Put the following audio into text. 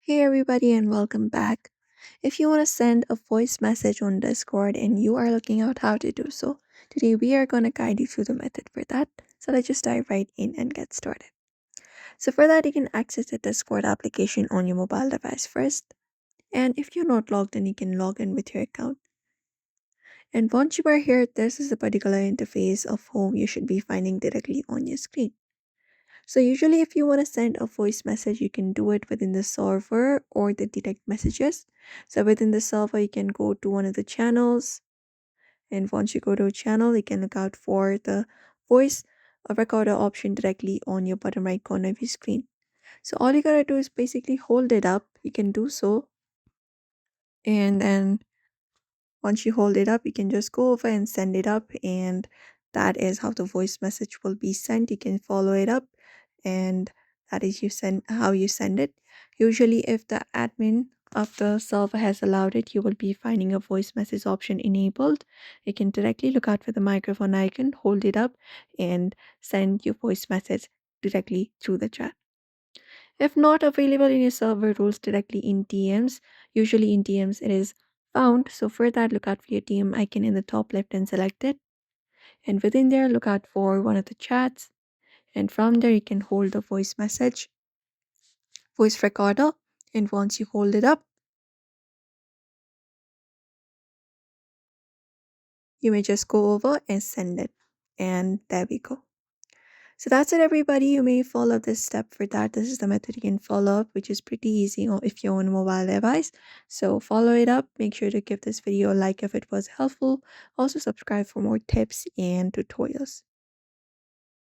Hey everybody and welcome back. If you want to send a voice message on Discord and you are looking out how to do so, today we are going to guide you through the method for that. So let's just dive right in and get started. So for that, you can access the Discord application on your mobile device first. And if you're not logged in, you can log in with your account. And once you are here, this is a particular interface of home you should be finding directly on your screen. So usually if you want to send a voice message, you can do it within the server or the direct messages. So within the server, you can go to one of the channels. And once you go to a channel, you can look out for the voice recorder option directly on your bottom right corner of your screen. So all you gotta do is basically hold it up. You can do so. And then once you hold it up, you can just go over and send it up, and that is how the voice message will be sent. You can follow it up, and that is you send how you send it. Usually, if the admin of the server has allowed it, you will be finding a voice message option enabled. You can directly look out for the microphone icon, hold it up, and send your voice message directly through the chat. If not available in your server rules directly in DMs, usually in DMs it is found. So for that, look out for your DM icon in the top left and select it. And within there, look out for one of the chats. And from there, you can hold the voice message, voice recorder. And once you hold it up, you may just go over and send it. And there we go. So that's it, everybody. You may follow this step for that. This is the method you can follow up, which is pretty easy if you're on a mobile device. So follow it up. Make sure to give this video a like if it was helpful. Also subscribe for more tips and tutorials.